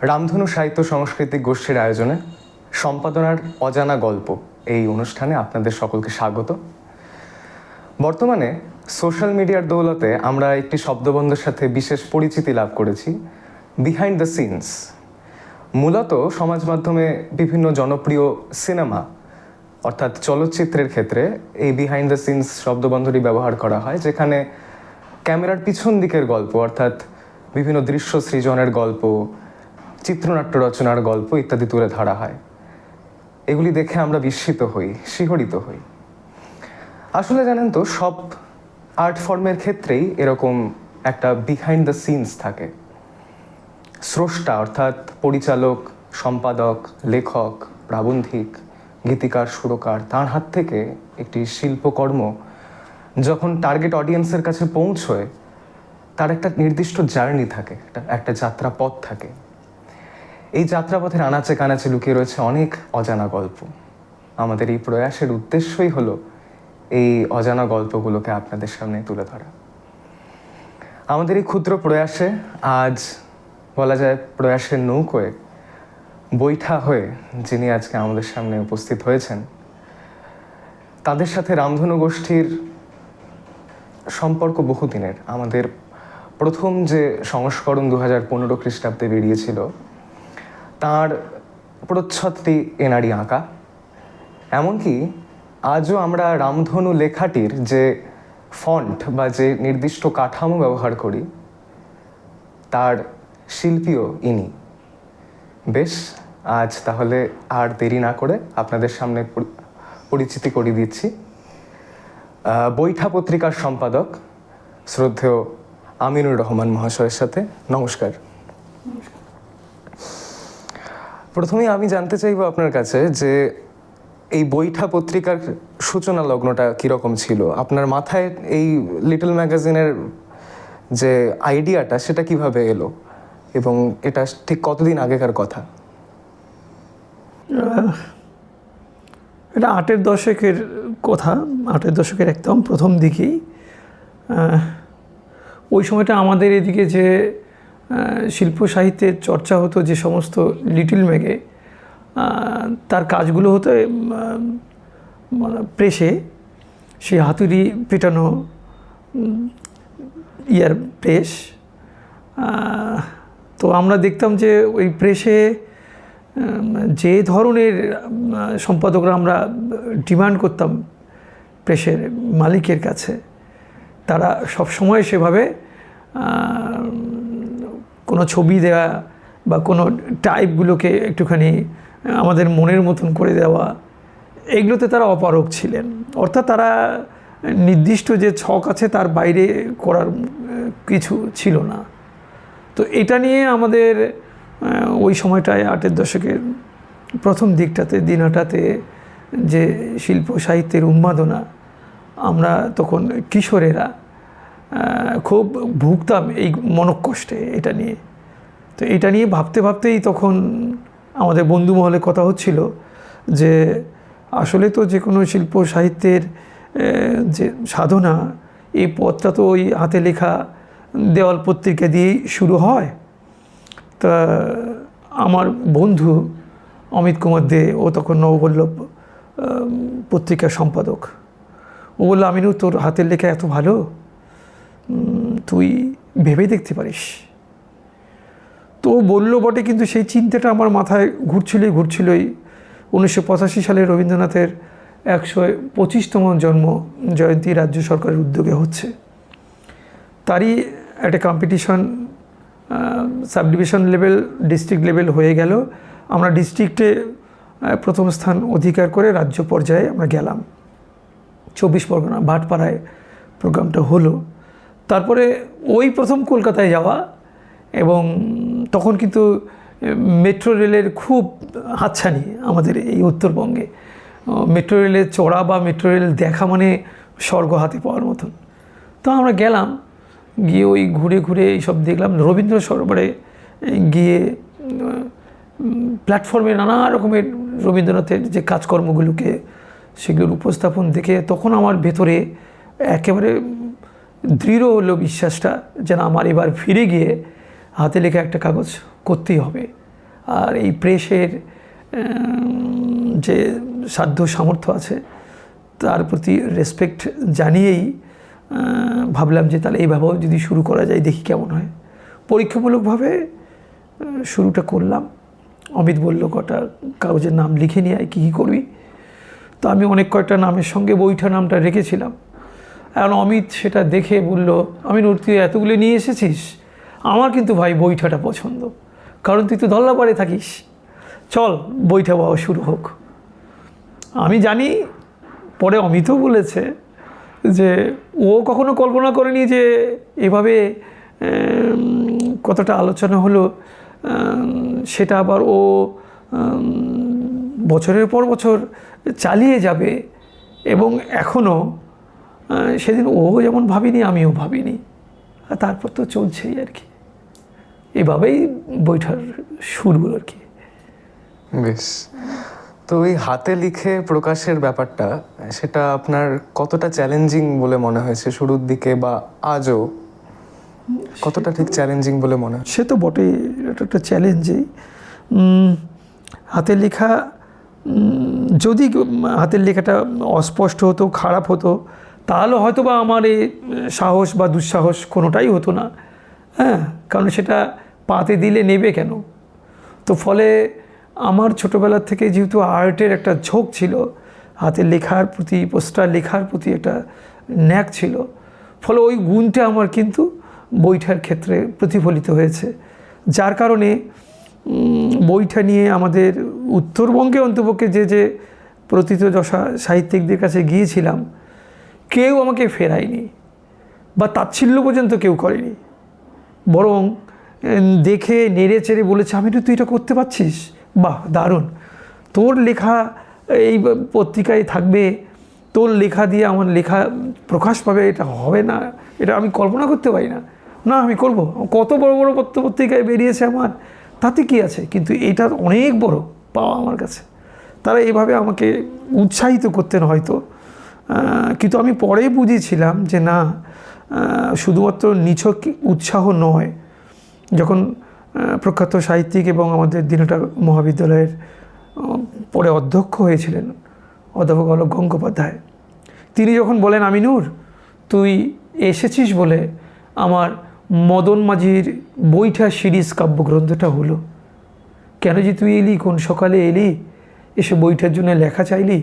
রামধনু সাহিত্য সাংস্কৃতিক গোষ্ঠীর আয়োজনে সম্পাদনার অজানা গল্প এই অনুষ্ঠানে আপনাদের সকলকে স্বাগত। বর্তমানে সোশ্যাল মিডিয়ার দৌলতে আমরা একটি শব্দবন্ধের সাথে বিশেষ পরিচিতি লাভ করেছি, বিহাইন্ড দ্য সিনস। মূলত সমাজ মাধ্যমে বিভিন্ন জনপ্রিয় সিনেমা অর্থাৎ চলচ্চিত্রের ক্ষেত্রে এই বিহাইন্ড দ্য সিনস শব্দবন্ধটি ব্যবহার করা হয়, যেখানে ক্যামেরার পিছন দিকের গল্প অর্থাৎ বিভিন্ন দৃশ্য সৃজনের গল্প, চিত্রনাট্য রচনার গল্প ইত্যাদি তুলে ধরা হয়। এগুলি দেখে আমরা বিস্মিত হই, শিহরিত হই। আসলে জানেন তো, সব আর্ট ফর্মের ক্ষেত্রেই এরকম একটা বিহাইন্ড দ্য সিনস থাকে। স্রষ্টা অর্থাৎ পরিচালক, সম্পাদক, লেখক, প্রাবন্ধিক, গীতিকার, সুরকার, তার হাত থেকে একটি শিল্পকর্ম যখন টার্গেট অডিয়েন্সের কাছে পৌঁছয়, তার একটা নির্দিষ্ট জার্নি থাকে, একটা যাত্রাপথ থাকে। এই যাত্রাপথের আনাচে কানাচে লুকিয়ে রয়েছে অনেক অজানা গল্প। আমাদের এই প্রয়াসের উদ্দেশ্যই হলো এই অজানা গল্পগুলোকে আপনাদের সামনে তুলে ধরা। আমাদের এই ক্ষুদ্র প্রয়াসে আজ বলা যায় প্রয়াসের নৌকোয় বৈঠা হয়ে যিনি আজকে আমাদের সামনে উপস্থিত হয়েছেন, তাদের সাথে রামধনু গোষ্ঠীর সম্পর্ক বহুদিনের। আমাদের প্রথম যে সংস্করণ 2015 খ্রিস্টাব্দে বেরিয়েছিল, তার প্রচ্ছদটি এনারই আঁকা। এমনকি আজও আমরা রামধনু লেখাটির যে ফন্ট বা যে নির্দিষ্ট কাঠামো ব্যবহার করি, তার শিল্পীও ইনি। বেশ, আজ তাহলে আর দেরি না করে আপনাদের সামনে পরিচিতি করিয়ে দিচ্ছি বৈঠা পত্রিকার সম্পাদক শ্রদ্ধেয় আমিনুর রহমান মহাশয়ের সাথে। নমস্কার। প্রথমেই আমি জানতে চাইব আপনার কাছে যে এই বৈঠা পত্রিকার সূচনা লগ্নটা কীরকম ছিল? আপনার মাথায় এই লিটল ম্যাগাজিনের যে আইডিয়াটা, সেটা কিভাবে এলো এবং এটা ঠিক কতদিন আগেকার কথা? এটা 8-এর দশকের কথা, 8-এর দশকের একদম প্রথম দিকেই। ওই সময়টা আমাদের এদিকে যে শিল্প সাহিত্যের চর্চা হতো, যে সমস্ত লিটল ম্যাগে তার কাজগুলো হতো প্রেসে, সেই হাতুড়ি পেটানো প্রেস। তো আমরা দেখতাম যে ওই প্রেসে যে ধরনের সম্পাদকরা আমরা ডিমান্ড করতাম প্রেসের মালিকের কাছে, তারা সবসময় সেভাবে কোনো ছবি দেওয়া বা কোনো টাইপগুলোকে একটুখানি আমাদের মনের মতন করে দেওয়া, এগুলোতে তারা অপারগ ছিলেন। অর্থাৎ তারা নির্দিষ্ট যে ছক আছে তার বাইরে করার কিছু ছিল না। তো এটা নিয়ে আমাদের ওই সময়টায় 8-এর দশকের প্রথম দিকটাতে, দিনটাতে যে শিল্প সাহিত্যের উন্মাদনা, আমরা তখন কিশোরেরা খুব ভুগতাম এই মনকষ্টে এটা নিয়ে। তো এটা নিয়ে ভাবতে ভাবতেই তখন আমাদের বন্ধু মহলে কথা হচ্ছিল যে আসলে তো যে কোনো শিল্প সাহিত্যের যে সাধনা, এই পথটা তো ওই হাতে লেখা দেওয়াল পত্রিকা দিয়েই শুরু হয়। তা আমার বন্ধু অমিত কুমার দে, ও তখন নববল্লভ পত্রিকার সম্পাদক, ও বলল, আমিনু, তোর হাতের লেখা এত ভালো, তুই ভেবে দেখতে পারিস। তো ও বললো বটে, কিন্তু সেই চিন্তাটা আমার মাথায় ঘুরছিলই। 1985 সালে রবীন্দ্রনাথের 125তম জন্ম জয়ন্তী রাজ্য সরকারের উদ্যোগে হচ্ছে। তারই একটা competition, sub division level, district level হয়ে গেল। আমরা ডিস্ট্রিক্টে প্রথম স্থান অধিকার করে রাজ্য পর্যায়ে আমরা গেলাম। 24 পরগনা ভাটপাড়ায় প্রোগ্রামটা হলো। তারপরে ওই প্রথম কলকাতায় যাওয়া, এবং তখন কিন্তু মেট্রো রেলের খুব হাতছানি আমাদের এই উত্তরবঙ্গে। মেট্রো রেলে চড়া বা মেট্রো রেল দেখা মানে স্বর্গ হাতে পাওয়ার মতন। তো আমরা গেলাম, গিয়ে ওই ঘুরে ঘুরে এইসব দেখলাম। রবীন্দ্র সরোবরে গিয়ে প্ল্যাটফর্মে নানা রকমের রবীন্দ্রনাথের যে কাজকর্মগুলোকে, সেগুলোর উপস্থাপন দেখে তখন আমার ভেতরে একেবারে দৃঢ় হলো বিশ্বাসটা যেন আমার এবার ফিরে গিয়ে হাতে লেখা একটা কাগজ করতেই হবে। আর এই প্রেসের যে সাধ্য সামর্থ্য আছে তার প্রতি রেসপেক্ট জানিয়েই ভাবলাম যে তাহলে এইভাবেও যদি শুরু করা যায় দেখি কেমন হয়। পরীক্ষামূলকভাবে শুরুটা করলাম। অমিত বলল কটা কাগজের নাম লিখে নিয়ে আয়, কী কী করবি। তো আমি অনেক কয়টা নামের সঙ্গে বৈঠা নামটা রেখেছিলাম। এখন অমিত সেটা দেখে বলল, আমিনুর তুই এতগুলো নিয়ে এসেছিস, আমার কিন্তু ভাই বৈঠাটা পছন্দ, কারণ তুই তো ধল্লাপাড়ে থাকিস, চল বৈঠা পাওয়া শুরু হোক। আমি জানি পরে অমিতও বলেছে যে ও কখনো কল্পনা করেনি যে এভাবে কতটা আলোচনা হলো, সেটা আবার ও বছরের পর বছর চালিয়ে যাবে। এবং এখনও সেদিন ও যেমন ভাবিনি আমিও ভাবিনি, আর তারপর তো চলছেই আর কি। এভাবেই বৈঠার শুরু আর কি। বেশ, তো ওই হাতে লিখে প্রকাশের ব্যাপারটা, সেটা আপনার কতটা চ্যালেঞ্জিং বলে মনে হয়েছে শুরুর দিকে, বা আজও কতটা ঠিক চ্যালেঞ্জিং বলে মনে হয়? সে তো বটেই, এটা একটা চ্যালেঞ্জই। হাতের লেখা, যদি হাতের লেখাটা অস্পষ্ট হতো, খারাপ হতো, তাহলে হয়তো বা আমার এই সাহস বা দুঃসাহস কোনোটাই হতো না। হ্যাঁ, কারণ সেটা পাতে দিলে নেবে কেন। তো ফলে আমার ছোটোবেলার থেকে যেহেতু আর্টের একটা ঝোঁক ছিল, হাতের লেখার প্রতি, পোস্টার লেখার প্রতি একটা ন্যাক ছিল, ফলে ওই গুণটা আমার কিন্তু বৈঠার ক্ষেত্রে প্রতিফলিত হয়েছে। যার কারণে বৈঠা নিয়ে আমাদের উত্তরবঙ্গে অন্তপক্ষে যে প্রথিতযশা সাহিত্যিকদের কাছে গিয়েছিলাম, কেউ আমাকে ফেরায়নি বা তাচ্ছিল্য পর্যন্ত কেউ করেনি, বরং দেখে নেড়ে চেড়ে বলেছে, আমি তো তুই এটা করতে পারছিস, বাহ দারুণ, তোর লেখা এই পত্রিকায় থাকবে, তোর লেখা দিয়ে আমার লেখা প্রকাশ পাবে, এটা হবে না, এটা আমি কল্পনা করতে পারি না, না আমি করব, কত বড় বড় পত্রিকায় বেরিয়েছে আমার, তাতে কি আছে, কিন্তু এটা অনেক বড় পাওয়া আমার কাছে। তারা এইভাবে আমাকে উৎসাহিত করতেন হয়তো, কিন্তু আমি পরে বুঝেছিলাম যে না, শুধুমাত্র নিছক উৎসাহ নয়। যখন প্রখ্যাত সাহিত্যিক এবং আমাদের দিনহাটা মহাবিদ্যালয়ের পরে অধ্যক্ষ হয়েছিলেন অধ্যাপক অলোক গঙ্গোপাধ্যায়, তিনি যখন বলেন, আমিনুর তুই এসেছিস বলে আমার মদন মাঝির বৈঠা সিরিজ কাব্যগ্রন্থটা হলো, কেন যে তুই এলি, কোন সকালে এলি, এসে বৈঠার জন্য লেখা চাইলি,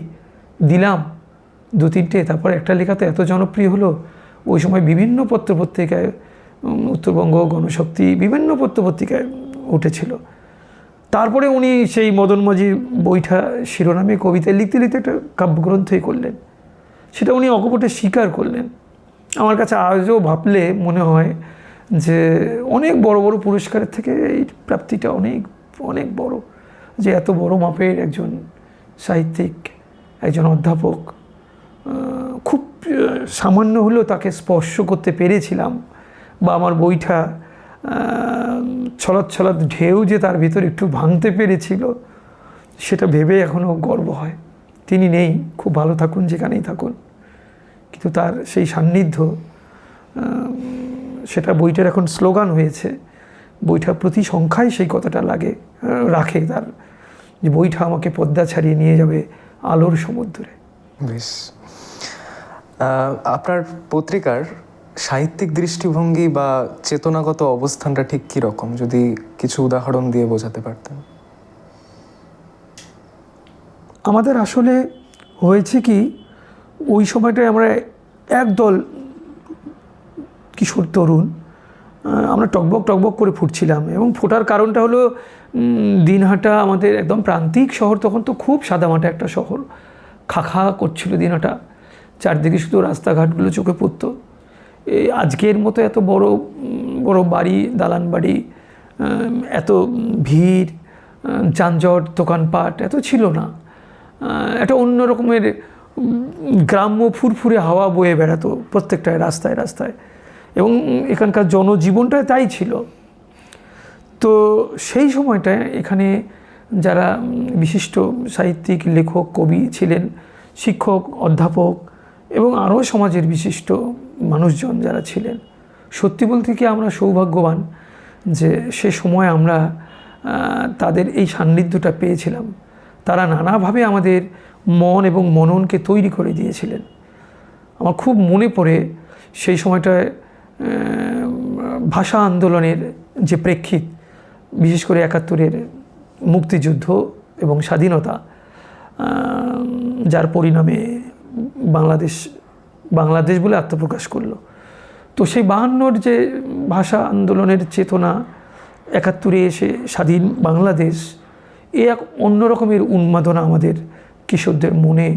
দিলাম 2-3টে, তারপর একটা লেখা তো এত জনপ্রিয় হলো। ওই সময় বিভিন্ন পত্রপত্রিকায়, উত্তরবঙ্গ, গণশক্তি, বিভিন্ন পত্রপত্রিকায় উঠেছিল। তারপরে উনি সেই মদন মাঝির বৈঠা শিরোনামে কবিতা লিখতে লিখতে একটা কাব্যগ্রন্থই করলেন, সেটা উনি অকপটে স্বীকার করলেন। আমার কাছে আজও ভাবলে মনে হয় যে অনেক বড় বড় পুরস্কারের থেকে এই প্রাপ্তিটা অনেক অনেক বড়, যে এত বড় মাপের একজন সাহিত্যিক, একজন অধ্যাপক, খুব সামান্য হলেও তাকে স্পর্শ করতে পেরেছিলাম, বা আমার বইটা ছলাৎ ছলাৎ ঢেউ যে তার ভিতর একটু ভাঙতে পেরেছিল, সেটা ভেবে এখনও গর্ব হয়। তিনি নেই, খুব ভালো থাকুন যেখানেই থাকুন, কিন্তু তার সেই সান্নিধ্য, সেটা বইটার এখন স্লোগান হয়েছে। বইটা প্রতি সংখ্যায় সেই কথাটা রাখে তার, যে বইটা আমাকে পদ্মা ছাড়িয়ে নিয়ে যাবে আলোর সমুদ্রে। বেশ, আপনার পত্রিকার সাহিত্যিক দৃষ্টিভঙ্গি বা চেতনাগত অবস্থানটা ঠিক কী রকম, যদি কিছু উদাহরণ দিয়ে বোঝাতে পারতেন। আমাদের আসলে হয়েছে কি, ওই সময়টায় আমরা একদল কিশোর তরুণ, আমরা টকবক টকবক করে ফুটছিলাম, এবং ফোটার কারণটা হলো দিনহাটা আমাদের একদম প্রান্তিক শহর, তখন তো খুব সাদামাটা একটা শহর, খাখা করছিল দিনহাটা, চারদিকে শুধু রাস্তাঘাটগুলো চোখে পড়তো। এই আজকের মতো এত বড় বড় বাড়ি, দালান বাড়ি, এত ভিড়, যানজট, দোকানপাট এত ছিল না। একটা অন্য রকমের গ্রাম্য ফুরফুরে হাওয়া বয়ে বেড়াতো প্রত্যেকটায় রাস্তায় রাস্তায়, এবং এখানকার জনজীবনটাই তাই ছিল। তো সেই সময়টায় এখানে যারা বিশিষ্ট সাহিত্যিক, লেখক, কবি ছিলেন, শিক্ষক, অধ্যাপক এবং আরও সমাজের বিশিষ্ট মানুষজন যারা ছিলেন, সত্যি বলতে কি আমরা সৌভাগ্যবান যে সে সময় আমরা তাদের এই সান্নিধ্যটা পেয়েছিলাম। তারা নানাভাবে আমাদের মন এবং মননকে তৈরি করে দিয়েছিলেন। আমার খুব মনে পড়ে সেই সময়টায় ভাষা আন্দোলনের যে প্রেক্ষিত, বিশেষ করে ৭১-এর মুক্তিযুদ্ধ এবং স্বাধীনতা, যার পরিণামে বাংলাদেশ বলে আত্মপ্রকাশ করলো। তো সেই ৫২-র যে ভাষা আন্দোলনের চেতনা, ৭১-এ এসে স্বাধীন বাংলাদেশ, এ এক অন্য রকমের উন্মাদনা আমাদের কিশোরদের মনে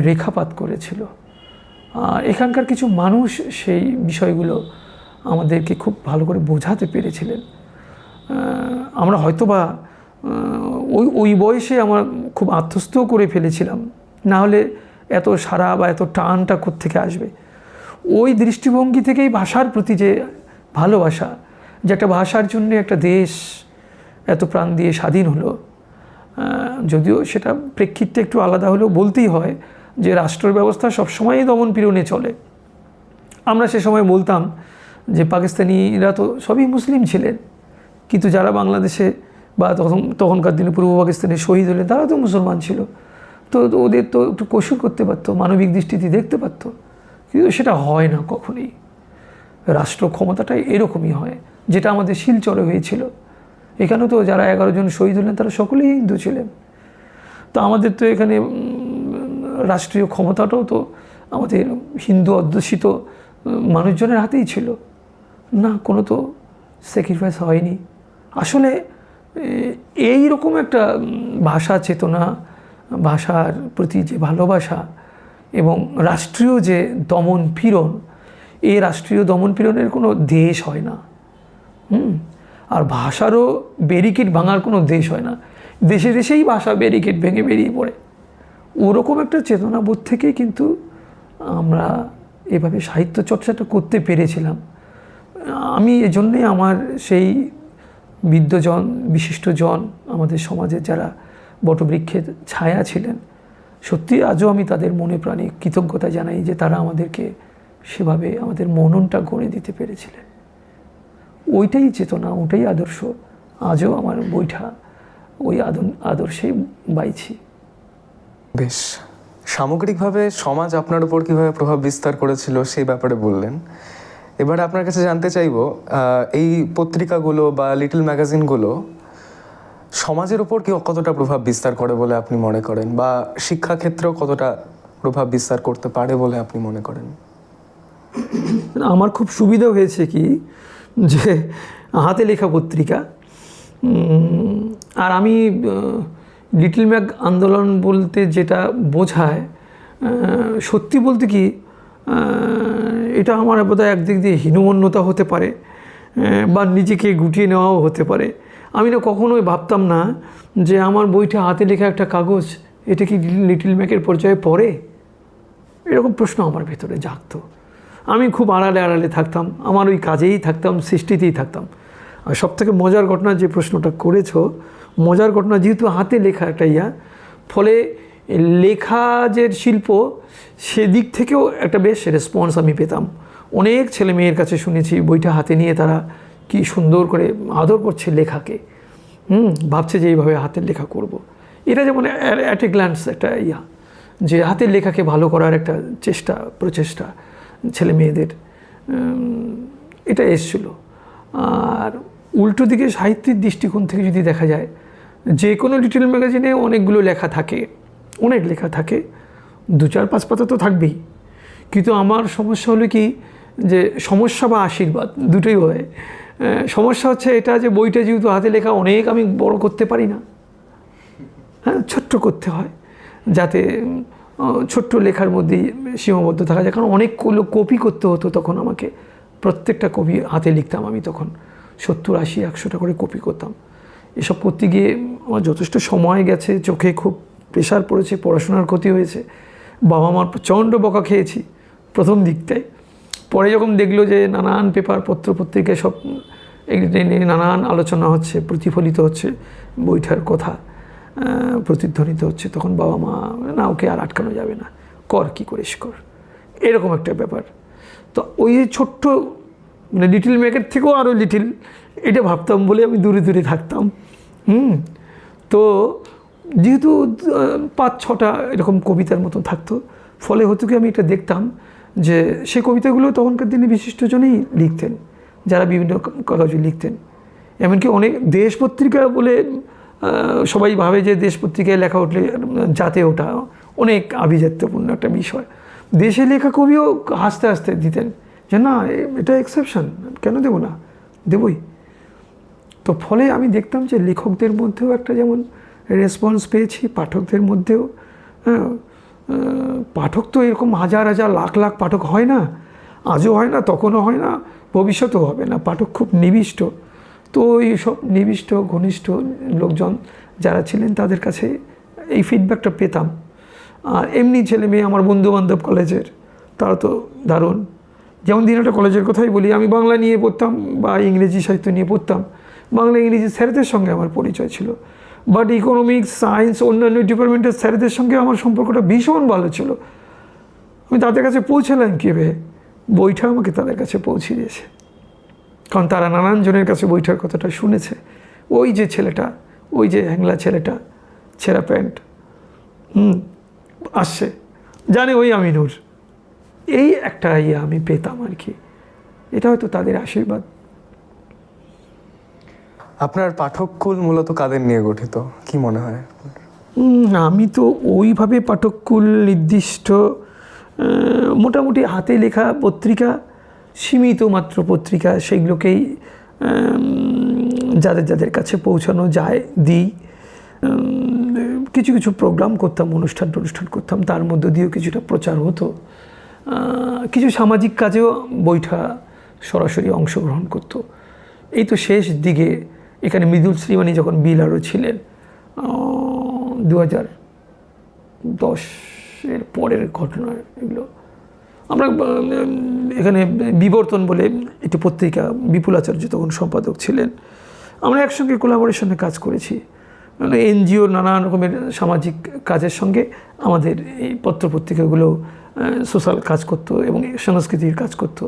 রেখাপাত করেছিল। আর এখানকার কিছু মানুষ সেই বিষয়গুলো আমাদেরকে খুব ভালো করে বোঝাতে পেরেছিলেন। আমরা হয়তোবা ওই বয়সে আমরা খুব আত্মস্থও করে ফেলেছিলাম, না হলে এত সারা বা এত টানটা কোত্থেকে আসবে। ওই দৃষ্টিভঙ্গি থেকেই ভাষার প্রতি যে ভালোবাসা, যে একটা ভাষার জন্য একটা দেশ এত প্রাণ দিয়ে স্বাধীন হলো, যদিও সেটা প্রেক্ষিতটা একটু আলাদা হলেও বলতেই হয় যে রাষ্ট্র ব্যবস্থা সবসময়ই দমন পীড়নে চলে। আমরা সে সময় বলতাম যে পাকিস্তানিরা তো সবই মুসলিম ছিলেন, কিন্তু যারা বাংলাদেশে বা তখনকার দিনে পূর্ব পাকিস্তানে শহীদ হলেন তারা তো মুসলমান ছিল। তো ওদের তো একটু কসুর করতে পারতো, মানবিক দৃষ্টিতে দেখতে পারতো, কিন্তু সেটা হয় না কখনোই। রাষ্ট্র ক্ষমতাটাই এরকমই হয়, যেটা আমাদের শিলচরে হয়েছিল। এখানেও তো যারা ১১ জন শহীদ হলেন তারা সকলেই হিন্দু ছিলেন। তো আমাদের তো এখানে রাষ্ট্রীয় ক্ষমতাটাও তো আমাদের হিন্দু অধ্যুষিত মানুষজনের হাতেই ছিল না, কোনো তো স্যাক্রিফাইস হয়নি। আসলে এই রকম একটা ভাষা চেতনা, ভাষার প্রতি যে ভালোবাসা এবং রাষ্ট্রীয় যে দমন পীড়ন, এই রাষ্ট্রীয় দমন পীড়নের কোনো দেশ হয় না। আর ভাষারও ব্যারিকেড ভাঙার কোনো দেশ হয় না। দেশে দেশেই ভাষা ব্যারিকেড ভেঙে বেরিয়ে পড়ে। ওরকম একটা চেতনাবোধ থেকেই কিন্তু আমরা এভাবে সাহিত্য চর্চাটা করতে পেরেছিলাম। আমি এজন্যই আমার সেই বিদ্বজন, বিশিষ্টজন, আমাদের সমাজের যারা বটবৃক্ষের ছায়া ছিলেন, সত্যি আজও আমি তাদের মনে প্রাণে কৃতজ্ঞতা জানাই যে তারা আমাদেরকে সেভাবে আমাদের মননটা গড়ে দিতে পেরেছিলেন। ওইটাই চেতনা, ওইটাই আদর্শ। আজও আমার বইটা ওই আদর্শেই বাইছি। বেশ, সামগ্রিকভাবে সমাজ আপনার উপর কীভাবে প্রভাব বিস্তার করেছিল সেই ব্যাপারে বললেন। এবার আপনার কাছে জানতে চাইব, এই পত্রিকাগুলো বা লিটল ম্যাগাজিনগুলো সমাজের উপর কতটা প্রভাব বিস্তার করে বলে আপনি মনে করেন, বা শিক্ষাক্ষেত্রেও কতটা প্রভাব বিস্তার করতে পারে বলে আপনি মনে করেন? আমার খুব সুবিধা হয়েছে কি, যে হাতে লেখা পত্রিকা। আর আমি লিটল ম্যাগ আন্দোলন বলতে যেটা বোঝায়, সত্যি বলতে কি, এটা আমার বোধহয় একদিক দিয়ে হীনমন্যতা হতে পারে বা নিজেকে গুটিয়ে নেওয়াও হতে পারে। আমি না কখনোই ভাবতাম না যে আমার বইটা হাতে লেখা একটা কাগজ, এটা কি লিটল ম্যাগের পর্যায়ে পড়ে, এরকম প্রশ্ন আমার ভেতরে জাগতো। আমি খুব আড়ালে আড়ালে থাকতাম, আমার ওই কাজেই থাকতাম, সৃষ্টিতেই থাকতাম। আর সবথেকে মজার ঘটনা, যে প্রশ্নটা করেছো, মজার ঘটনা, যেহেতু হাতে লেখা একটা ফলে লেখা যে শিল্প, সেদিক থেকেও একটা বেশ রেসপন্স আমি পেতাম। অনেক ছেলে মেয়ের কাছে শুনেছি বইটা হাতে নিয়ে তারা কি সুন্দর করে আদর করছে লেখাকে, ভাবছে যে এইভাবে হাতের লেখা করব। এটা যেমন অ্যাট এ গ্ল্যান্স একটা যে হাতের লেখাকে ভালো করার একটা প্রচেষ্টা ছেলে মেয়েদের, এটা এসছিল। আর উল্টো দিকে সাহিত্যিক দৃষ্টিকোণ থেকে যদি দেখা যায়, যে কোনো লিটল ম্যাগাজিনে অনেকগুলো লেখা থাকে, অনেক লেখা থাকে, 2-4-5 পাতা তো থাকবেই। কিন্তু আমার সমস্যা হলো কি, যে সমস্যা বা আশীর্বাদ দুটোই হয়। সমস্যা হচ্ছে এটা যে বইটা যেহেতু হাতে লেখা, অনেক আমি বড় করতে পারি না, হ্যাঁ, ছোট্ট করতে হয়, যাতে ছোট্ট লেখার মধ্যেই সীমাবদ্ধ থাকা যায়। কারণ অনেকগুলো কপি করতে হতো তখন আমাকে, প্রত্যেকটা কপি হাতে লিখতাম আমি তখন, 70-80-100টা করে কপি করতাম। এসব করতে গিয়ে আমার যথেষ্ট সময় গেছে, চোখে খুব প্রেশার পড়েছে, পড়াশোনার ক্ষতি হয়েছে, বাবা মার প্রচণ্ড বকা খেয়েছি প্রথম দিকটায়। পরে যখন দেখলো যে নানান পেপার পত্রিকায় সব নিয়ে নানান আলোচনা হচ্ছে, প্রতিফলিত হচ্ছে, বইটার কথা প্রতিধ্বনিত হচ্ছে, তখন বাবা মা, না ওকে আর আটকানো যাবে না, কর, কী করিস কর, এরকম একটা ব্যাপার। তো ওই ছোট্ট মানে লিটিল ম্যাগের থেকেও আরও লিটিল, এটা ভাবতাম বলে আমি দূরে দূরে থাকতাম। তো যেহেতু 5-6টা এরকম কবিতার মতো থাকতো, ফলে হতো কি আমি এটা দেখতাম যে সেই কবিতাগুলো তখনকার দিনে বিশিষ্টজনেই লিখতেন, যারা বিভিন্ন কাগজে লিখতেন। এমনকি অনেক দেশ পত্রিকা বলে সবাই ভাবে যে দেশ পত্রিকায় লেখা উঠলে যাতে ওটা অনেক আভিজাত্যপূর্ণ একটা বিষয়। দেশে লেখা কবিও হাসতে হাসতে দিতেন যে না এটা এক্সেপশন, কেন দেবো না, দেবই। তো ফলে আমি দেখতাম যে লেখকদের মধ্যেও একটা যেমন রেসপন্স পেয়েছি, পাঠকদের মধ্যেও। হ্যাঁ, পাঠক তো এরকম হাজার হাজার লাখ লাখ পাঠক হয় না, আজও হয় না, তখনও হয় না, ভবিষ্যতেও হবে না। পাঠক খুব নিবিষ্ট। তো এই সব নিবিষ্ট ঘনিষ্ঠ লোকজন যারা ছিলেন তাদের কাছে এই ফিডব্যাকটা পেতাম। আর এমনি ছেলে মেয়ে আমার বন্ধুবান্ধব কলেজের, তারা তো দারুণ। যেমন দিনাটা কলেজের কথাই বলি, আমি বাংলা নিয়ে পড়তাম বা ইংরেজি সাহিত্য নিয়ে পড়তাম। বাংলা ইংরেজি স্যারদের সঙ্গে আমার পরিচয় ছিল, বাট ইকোনমিক্স, সায়েন্স, অন্যান্য ডিপার্টমেন্টের স্যারদের সঙ্গে আমার সম্পর্কটা ভীষণ ভালো ছিল। আমি তাদের কাছে পৌঁছালাম কীভাবে? বইটা আমাকে তাদের কাছে পৌঁছে দিয়েছে, কারণ তারা নানান জনের কাছে বইটার কথাটা শুনেছে। ওই যে ছেলেটা, ওই যে হ্যাংলা ছেলেটা, ছেঁড়া প্যান্ট আসছে, জানে ওই আমিনুর, এই একটা আমি পেতাম আর কি। এটা হয়তো তাদের আশীর্বাদ। আপনার পাঠককুল মূলত কাদের নিয়ে গঠিত, কি মনে হয়? আমি তো ওইভাবে পাঠককুল নির্দিষ্ট, মোটামুটি হাতে লেখা পত্রিকা, সীমিত মাত্র পত্রিকা, সেগুলোকেই যাদের যাদের কাছে পৌঁছানো যায় দিই। কিছু কিছু প্রোগ্রাম করতাম, অনুষ্ঠান করতাম, তার মধ্য দিয়েও কিছুটা প্রচার হতো। কিছু সামাজিক কাজেও বইটা সরাসরি অংশগ্রহণ করতো। এই তো শেষ দিকে এখানে মৃদুল শ্রীমানি যখন বিলারও ছিলেন, 2010-এর পরের ঘটনা এগুলো। আমরা এখানে বিবর্তন বলে একটি পত্রিকা, বিপুল আচার্য তখন সম্পাদক ছিলেন, আমরা একসঙ্গে কোলাবোরেশনে কাজ করেছি। মানে এনজিওর নানান রকমের সামাজিক কাজের সঙ্গে আমাদের এই পত্রপত্রিকাগুলো সোশ্যাল কাজ করতো এবং সংস্কৃতির কাজ করতো।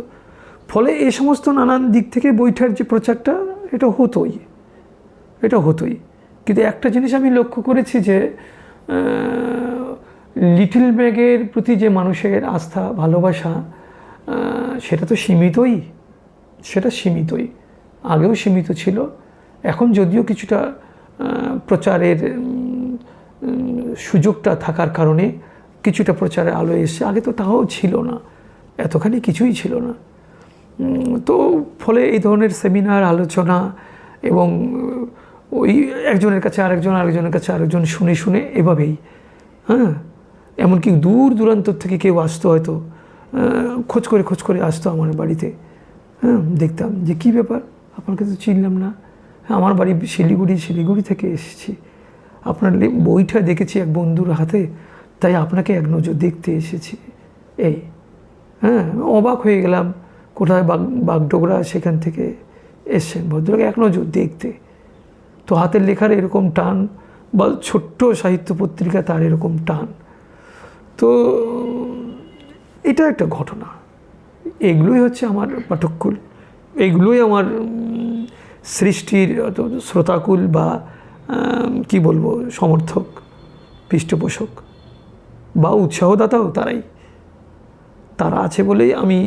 ফলে এই সমস্ত নানান দিক থেকে বইটার যে প্রচারটা এটা হতোই। কিন্তু একটা জিনিস আমি লক্ষ্য করেছি যে লিটল ম্যাগের প্রতি যে মানুষের আস্থা ভালোবাসা, সেটা তো সীমিতই, আগেও সীমিত ছিল। এখন যদিও কিছুটা প্রচারের সুযোগটা থাকার কারণে কিছুটা প্রচারের আলো এসছে, আগে তো তাও ছিল না, এতখানি কিছুই ছিল না। তো ফলে এই ধরনের সেমিনার, আলোচনা এবং ওই একজনের কাছে আরেকজনের কাছে আরেকজন শুনে এভাবেই, হ্যাঁ, এমনকি দূর দূরান্ত থেকে কেউ আসতো, হয়তো খোঁজ করে আসতো আমার বাড়িতে। হ্যাঁ, দেখতাম যে কী ব্যাপার, আপনাকে তো চিনলাম না, আমার বাড়ি শিলিগুড়ি থেকে এসেছি, আপনার বইটা দেখেছি এক বন্ধুর হাতে, তাই আপনাকে এক নজর দেখতে এসেছি। এই হ্যাঁ, অবাক হয়ে গেলাম, কোথায় বাগডোগরা সেখান থেকে এসছেন ভদ্রলোক এক নজর দেখতে। তো হাতের লেখার এরকম টান, বা ছোট্ট সাহিত্য পত্রিকা তার এরকম টান, তো এটা একটা ঘটনা। এগুলোই হচ্ছে আমার পাঠককুল, এগুলোই আমার সৃষ্টির শ্রোতাকুল বা কি বলবো, সমর্থক, পৃষ্ঠপোষক বা উৎসাহদাতাও তারা আছে বলেই আমি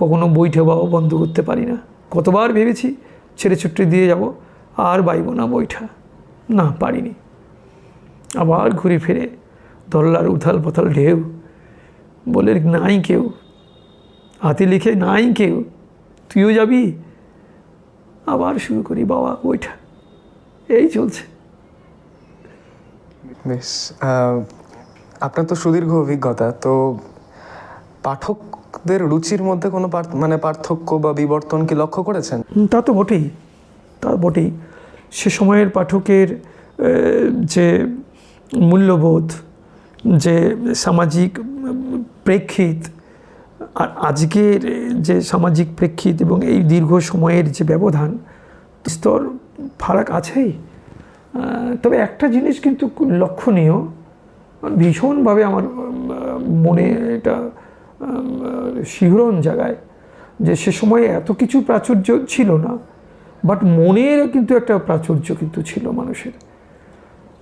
কখনো বইটা বাবা বন্ধ করতে পারি না। কতবার ভেবেছি ছেড়ে ছুট্টি দিয়ে যাব, আর বাইব না বইটা, না পারিনি। আবার ঘুরে ফিরে দল্লার উথাল পাথাল ঢেউ বলে নাই কেউ, হাতে লিখে নাই কেউ, তুইও যাবি, আবার শুরু করি বাবা বইটা, এই চলছে। বেশ, আপনার তো সুদীর্ঘ অভিজ্ঞতা, তো পাঠকদের রুচির মধ্যে কোনো পার্থক্য বা বিবর্তন কি লক্ষ্য করেছেন? তা তো বটেই। সে সময়ের পাঠকের যে মূল্যবোধ, যে সামাজিক প্রেক্ষিত, আর আজকের যে সামাজিক প্রেক্ষিত এবং এই দীর্ঘ সময়ের যে ব্যবধান, স্তর ফারাক আছেই। তবে একটা জিনিস কিন্তু লক্ষণীয়, ভীষণভাবে আমার মনে এটা শিহরণ জাগায়, যে সে সময়ে এত কিছু প্রাচুর্য ছিল না, বাট মনের কিন্তু একটা প্রাচুর্য কিন্তু ছিল মানুষের।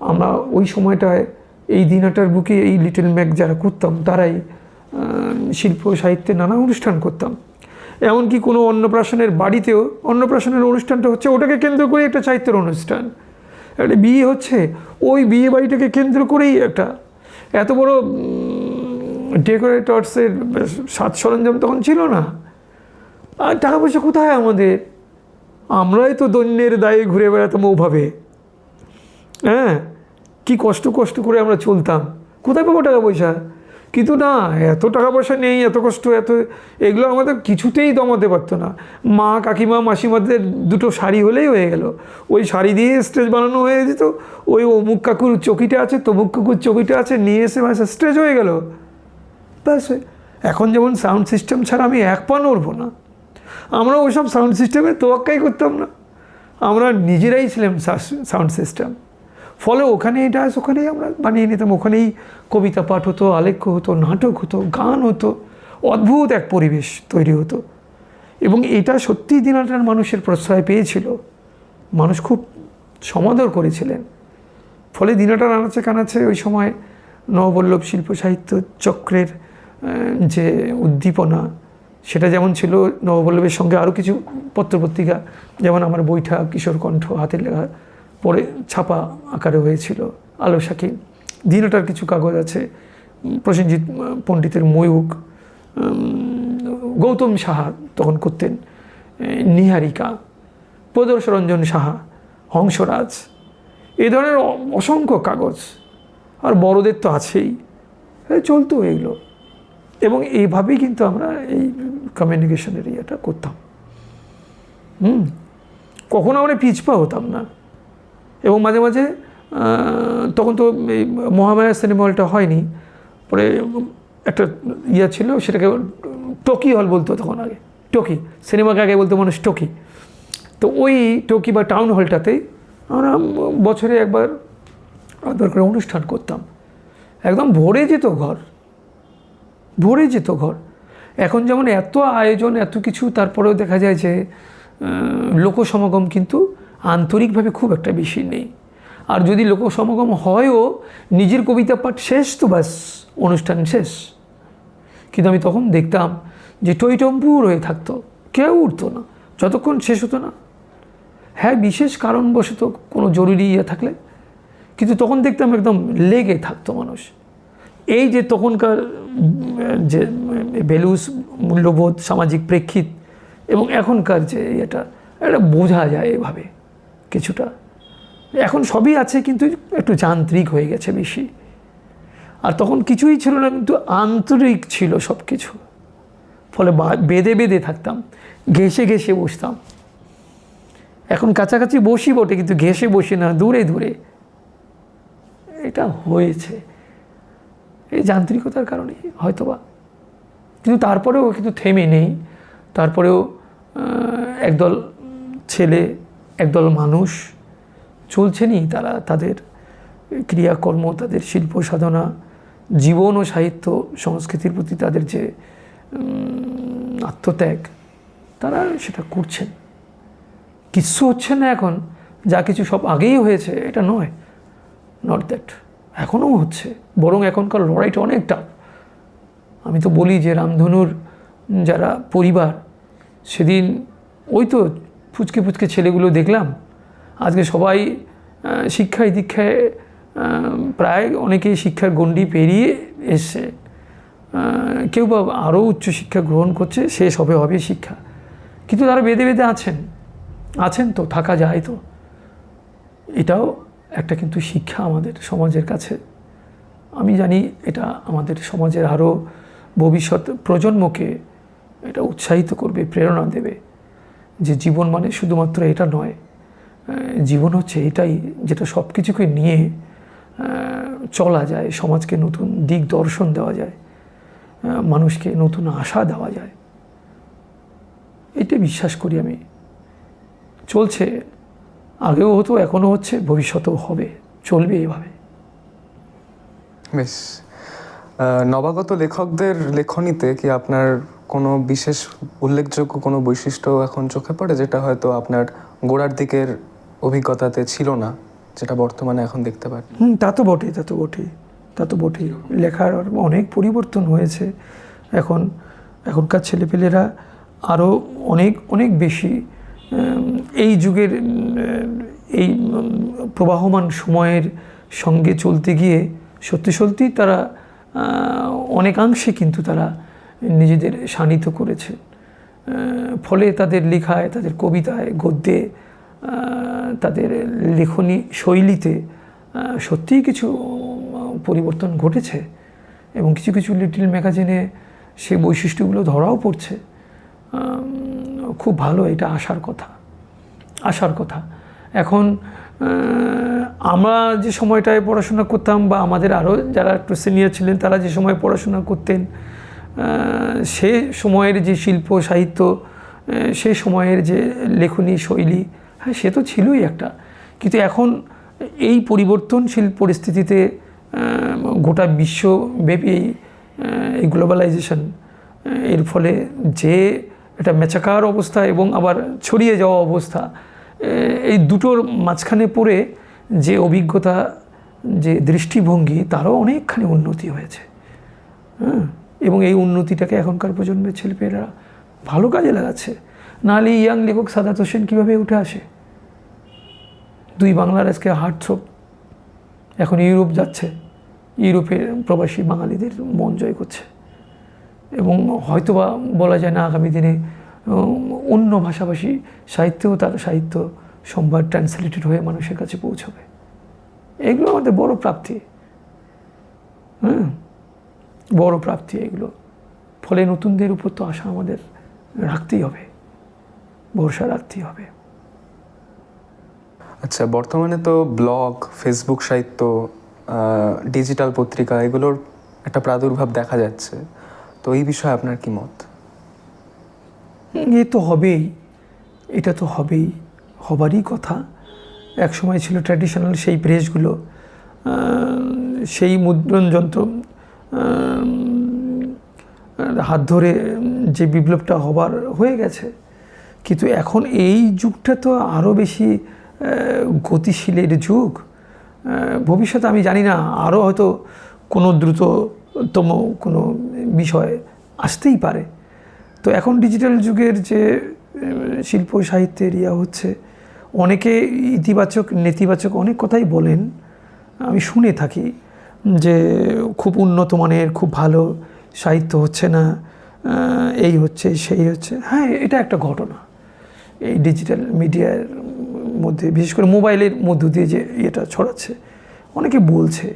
আমরা ওই সময়টায় এই দিনাটার বুকে এই লিটল ম্যাক যারা করতাম তারাই শিল্প সাহিত্যে নানা অনুষ্ঠান করতাম। এমনকি কোনো অন্নপ্রাশনের বাড়িতেও অন্নপ্রাশনের অনুষ্ঠানটা হচ্ছে ওটাকে কেন্দ্র করে একটা সাহিত্যের অনুষ্ঠান, একটা বিয়ে হচ্ছে ওই বিয়ে বাড়িটাকে কেন্দ্র করেই একটা এত বড় ডেকোরেটরসের সাজ সরঞ্জাম তখন ছিল না। আর টাকা পয়সা কোথায় আমাদের, আমরাই তো দৈন্যের দায়ে ঘুরে বেড়াতাম ওভাবে। হ্যাঁ, কি কষ্ট করে আমরা চলতাম, কোথায় পাবো টাকা পয়সা? কিন্তু না, এত টাকা পয়সা নেই, এত কষ্ট, এগুলো আমাদের কিছুতেই দমাতে পারতো না। মা কাকিমা মাসিমাদের দুটো শাড়ি হলেই হয়ে গেল, ওই শাড়ি দিয়ে স্টেজ বানানো হয়ে যেত। ওই অমুক কাকুর চকিটা আছে, তমুক কাকুর চকিটা আছে, নিয়ে এসে মাসে স্টেজ হয়ে গেল, ব্যাস। এখন যেমন সাউন্ড সিস্টেম ছাড়া আমি এক পা নড়বো না, আমরা ওইসব সাউন্ড সিস্টেমের তোয়াক্কাই করতাম না, আমরা নিজেরাই ছিলাম সাউন্ড সিস্টেম। ফলে ওখানে এটা ওখানেই আমরা বানিয়ে নিতাম, ওখানেই কবিতা পাঠ হতো, আলেখ্য হতো, নাটক হতো, গান হতো, অদ্ভুত এক পরিবেশ তৈরি হতো। এবং এটা সত্যিই দিনাটার মানুষের প্রশ্রয় পেয়েছিল, মানুষ খুব সমাদর করেছিলেন। ফলে দিনাটার আনাচে কানাচে ওই সময় নববল্লভ শিল্প সাহিত্য চক্রের যে উদ্দীপনা, সেটা যেমন ছিল, নববল্লভের সঙ্গে আরও কিছু পত্রপত্রিকা, যেমন আমার বৈঠা, কিশোর কণ্ঠ, হাতের লেখা পরে ছাপা আকারে হয়েছিল, আলো সাকি, দিনটার কিছু কাগজ আছে, প্রসেনজিৎ পণ্ডিতের ময়ূক, গৌতম সাহা তখন করতেন নিহারিকা, প্রদর্শরঞ্জন সাহা, হংসরাজ, এই ধরনের অসংখ্য কাগজ। আর বড়দের তো আছেই, চলতো এগুলো। এবং এইভাবেই কিন্তু আমরা এই কমিউনিকেশনের ইয়েটা করতাম। কখনো আমরা পিছপা হতাম না। এবং মাঝে মাঝে তখন তো এই মহামায়া সিনেমা হলটা হয়নি, পরে একটা ইয়ে ছিল, সেটাকে টকি হল বলতো তখন, আগে টকি, সিনেমাকে আগে বলতো মানুষ টকি। তো ওই টকি বা টাউন হলটাতেই আমরা বছরে একবার দরকার অনুষ্ঠান করতাম। একদম ভরে যেত ঘর, ভরে যেত ঘর। এখন যেমন এত আয়োজন, এত কিছু, তারপরেও দেখা যায় যে লোকসমাগম কিন্তু আন্তরিকভাবে খুব একটা বেশি নেই। আর যদি লোকসমাগম হয়ও, নিজের কবিতা পাঠ শেষ তো ব্যাস, অনুষ্ঠান শেষ। কিন্তু আমি তখন দেখতাম যে টইটম্পুর হয়ে থাকতো, কেউ উঠতো না যতক্ষণ শেষ হতো না। হ্যাঁ, বিশেষ কারণবশত কোনো জরুরি ইয়ে থাকলে, কিন্তু তখন দেখতাম একদম লেগে থাকতো মানুষ। এই যে তখনকার যে ভ্যালুস, মূল্যবোধ, সামাজিক প্রেক্ষিত এবং এখনকার যে এটা বোঝা যায় এভাবে কিছুটা। এখন সবই আছে, কিন্তু একটু যান্ত্রিক হয়ে গেছে বেশি। আর তখন কিছুই ছিল না, কিন্তু আন্তরিক ছিল সব কিছু। ফলে বেঁধে বেঁধে থাকতাম, ঘেঁষে ঘেঁষে বসতাম। এখন কাছাকাছি বসি বটে, কিন্তু ঘেঁষে বসি না, দূরে দূরে। এটা হয়েছে এই যান্ত্রিকতার কারণে হয়তোবা। কিন্তু তারপরেও কিন্তু থেমে নেই। তারপরেও একদল ছেলে, একদল মানুষ চলছেনই, তারা তাদের ক্রিয়াকর্ম, তাদের শিল্প সাধনা, জীবন ও সাহিত্য সংস্কৃতির প্রতি তাদের যে আত্মত্যাগ, তারা সেটা করছেন। কিছু হচ্ছে না এখন, যা কিছু সব আগেই হয়েছে এটা নয়, নট দ্যাট, এখনও হচ্ছে। বরং এখনকার লড়াইটা অনেক টাফ। আমি তো বলি যে রামধনুর যারা পরিবার, সেদিন ওই তো ফুচকে ফুচকে ছেলেগুলো দেখলাম, আজকে সবাই শিক্ষায় দীক্ষায় প্রায় অনেকেই শিক্ষার গণ্ডি পেরিয়ে এসছে, কেউ বা আরও উচ্চশিক্ষা গ্রহণ করছে, শেষ হবে শিক্ষা। কিন্তু তারা বেঁধে বেঁধে আছেন তো, থাকা যায় তো। এটাও একটা কিন্তু শিক্ষা আমাদের সমাজের কাছে। আমি জানি এটা আমাদের সমাজের আরও ভবিষ্যৎ প্রজন্মকে এটা উৎসাহিত করবে, প্রেরণা দেবে যে জীবন মানে শুধুমাত্র এটা নয়, জীবন হচ্ছে এটাই, যেটা সব কিছুকে নিয়ে চলা যায়, সমাজকে নতুন দিক দর্শন দেওয়া যায়, মানুষকে নতুন আশা দেওয়া যায়। এটা বিশ্বাস করি আমি। চলছে, আগেও হতো, এখনও হচ্ছে, ভবিষ্যতেও হবে, চলবে এভাবে। বেশ, নবাগত লেখকদের লেখনীতে কি আপনার কোনো বিশেষ উল্লেখযোগ্য কোনো বৈশিষ্ট্য এখন চোখে পড়ে যেটা হয়তো আপনার গোড়ার দিকের অভিজ্ঞতাতে ছিল না, যেটা বর্তমানে এখন দেখতে পারেন? তা তো বটেই, তা তো বটেই, তা তো বটেই। লেখার অনেক পরিবর্তন হয়েছে। এখনকার ছেলেপেলেরা আরও অনেক অনেক বেশি এই যুগের এই প্রবাহমান সময়ের সঙ্গে চলতে গিয়ে সত্যি সত্যিই তারা অনেকাংশে কিন্তু তারা নিজেদের শানিত করেছে। ফলে তাদের লেখায়, তাদের কবিতায়, গদ্যে, তাদের লেখনী শৈলীতে সত্যিই কিছু পরিবর্তন ঘটেছে এবং কিছু কিছু লিটল ম্যাগাজিনে সেই বৈশিষ্ট্যগুলো ধরাও পড়ছে। খুব ভালো, এটা আসার কথা। এখন আমরা যে সময়টায় পড়াশোনা করতাম বা আমাদের আরও যারা একটু সিনিয়র ছিলেন তারা যে সময় পড়াশোনা করতেন, সে সময়ের যে শিল্প সাহিত্য, সে সময়ের যে লেখনী শৈলী, হ্যাঁ সে তো ছিলই একটা। কিন্তু এখন এই পরিবর্তনশীল পরিস্থিতিতে গোটা বিশ্বব্যাপী এই গ্লোবালাইজেশন এর ফলে যে একটা মেচাকার অবস্থা এবং আবার ছড়িয়ে যাওয়া অবস্থা, এই দুটোর মাঝখানে পড়ে যে অভিজ্ঞতা, যে দৃষ্টিভঙ্গি, তারও অনেকখানি উন্নতি হয়েছে। এবং এই উন্নতিটাকে এখনকার প্রজন্মের ছেলেমেয়েরা ভালো কাজে লাগাচ্ছে। নাহলে ইয়াং লেখক সাদাত হোসেন কীভাবে উঠে আসে? দুই বাংলার আজকে হার্টথ্রোব এখন ইউরোপ যাচ্ছে, ইউরোপের প্রবাসী বাঙালিদের মন জয় করছে এবং হয়তোবা বলা যায় না আগামী দিনে অন্য ভাষাভাষী সাহিত্যেও তার সাহিত্য সম্ভার ট্রান্সলেটেড হয়ে মানুষের কাছে পৌঁছবে। এগুলো আমাদের বড় প্রাপ্তি, বড় প্রাপ্তি এগুলো। ফলে নতুনদের উপর তো আশা আমাদের রাখতেই হবে, ভরসা রাখতেই হবে। আচ্ছা, বর্তমানে তো ব্লগ, ফেসবুক সাহিত্য, ডিজিটাল পত্রিকা, এগুলোর একটা প্রাদুর্ভাব দেখা যাচ্ছে, তো এই বিষয়ে আপনার কি মত? এ তো হবেই, এটা তো হবেই, হবারই কথা। এক সময় ছিল ট্র্যাডিশনাল সেই প্রেসগুলো, সেই মুদ্রণ যন্ত্র হাত ধরে যে বিপ্লবটা হবার হয়ে গেছে। কিন্তু এখন এই যুগটা তো আরও বেশি গতিশীলের যুগ। ভবিষ্যতে আমি জানি না, আরও হয়তো কোনো দ্রুততম কোনো বিষয় আসতেই পারে। তো এখন ডিজিটাল যুগের যে শিল্প সাহিত্যের হচ্ছে, অনেকে ইতিবাচক নেতিবাচক অনেক কথাই বলেন, আমি শুনে থাকি যে খুব উন্নত মানের, খুব ভালো সাহিত্য হচ্ছে না, এই হচ্ছে সেই হচ্ছে। হ্যাঁ, এটা একটা ঘটনা। এই ডিজিটাল মিডিয়ার মধ্যে, বিশেষ করে মোবাইলের মধ্য দিয়ে যে এটা ছড়াচ্ছে, অনেকে বলছে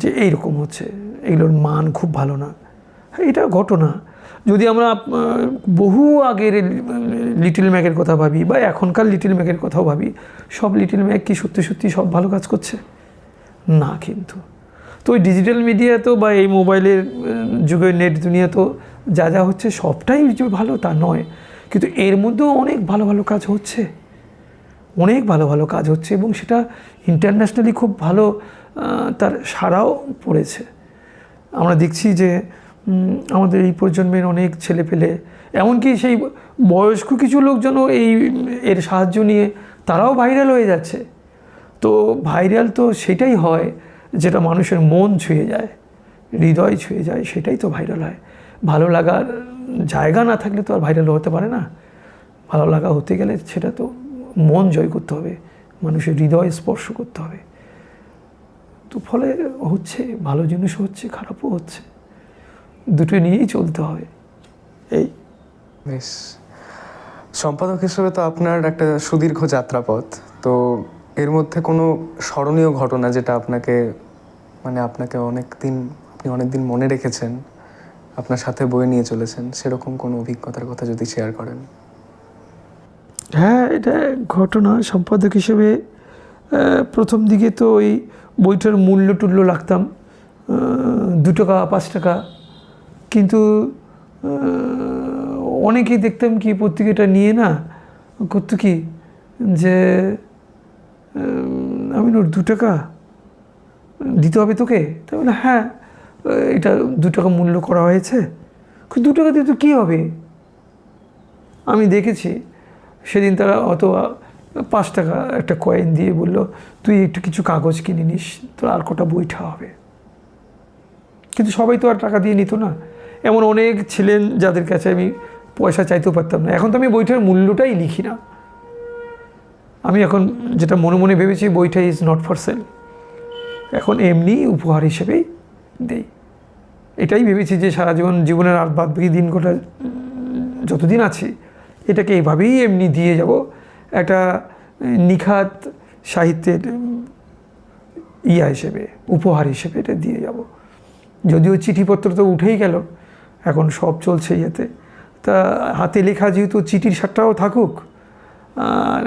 যে এইরকম হচ্ছে, এগুলোর মান খুব ভালো না। হ্যাঁ, এটা ঘটনা। যদি আমরা বহু আগের লিটল ম্যাগের কথা ভাবি বা এখনকার লিটল ম্যাগের কথাও ভাবি, সব লিটল ম্যাগ কি সত্যি সত্যি সব ভালো কাজ করছে? না। কিন্তু তো ওই ডিজিটাল মিডিয়া তো বা এই মোবাইলের যুগে, নেট দুনিয়া তো যা যা হচ্ছে সবটাই যে ভালো তা নয়, কিন্তু এর মধ্যেও অনেক ভালো ভালো কাজ হচ্ছে, অনেক ভালো ভালো কাজ হচ্ছে এবং সেটা ইন্টারন্যাশনালি খুব ভালো তার সাড়াও পড়েছে। আমরা দেখছি যে আমাদের এই প্রজন্মের অনেক ছেলেপেলে, এমনকি সেই বয়স্ক কিছু লোকজনও এর সাহায্য নিয়ে তারাও ভাইরাল হয়ে যাচ্ছে। তো ভাইরাল তো সেটাই হয় যেটা মানুষের মন ছুঁয়ে যায়, হৃদয় ছুঁয়ে যায়, সেটাই তো ভাইরাল হয়। ভালো লাগার জায়গা না থাকলে তো আর ভাইরাল হতে পারে না। ভালো লাগা হতে গেলে সেটা তো মন জয় করতে হবে, মানুষের হৃদয় স্পর্শ করতে হবে। তো ফলে হচ্ছে, ভালো জিনিসও হচ্ছে, খারাপও হচ্ছে, দুটো নিয়েই চলতে হবে। এই বেশ, সম্পাদক হিসেবে তো আপনার একটা সুদীর্ঘ যাত্রাপথ, তো এর মধ্যে কোনো স্মরণীয় ঘটনা যেটা আপনাকে অনেকদিন মনে রেখেছেন, আপনার সাথে বয়ে নিয়ে চলেছেন, সেরকম কোনো অভিজ্ঞতার কথা যদি শেয়ার করেন? হ্যাঁ, এটা ঘটনা। সম্পাদক হিসেবে প্রথম দিকে তো ওই বইটার মূল্য টুল্য লাগতাম 2 টাকা 5 টাকা, কিন্তু অনেকেই দেখতাম কি পত্রিকাটা নিয়ে না করতো কি যে আমি 2 টাকা দিতে হবে তোকে, তাই বলে হ্যাঁ এটা 2 টাকা মূল্য করা হয়েছে, 2 টাকা দিয়ে তো কী হবে? আমি দেখেছি সেদিন তারা অত 5 টাকা একটা কয়েন দিয়ে বলল, তুই একটু কিছু কাগজ কিনে নিস, তোর আর কটা বইটা হবে। কিন্তু সবাই তো আর টাকা দিয়ে নিত না। এমন অনেক ছিলেন যাদের কাছে আমি পয়সা চাইতেও পারতাম না। এখন তো আমি বইটার মূল্যটাই লিখি না। আমি এখন যেটা মনে মনে ভেবেছি, বইটা ইজ নট ফর সেল, এখন এমনি উপহার হিসেবেই দেই। এটাই ভেবেছি যে সারা জীবনের আর বাদ বাকি দিন কটা যতদিন আছি এটাকে এইভাবেই এমনি দিয়ে যাব, একটা নিখাত সাহিত্যের হিসেবে, উপহার হিসেবে এটা দিয়ে যাব। যদিও চিঠিপত্র তো উঠেই গেল, এখন সব চলছে ইয়েতে, তা হাতে লেখা যেহেতু চিঠির স্বাদটাও থাকুক আর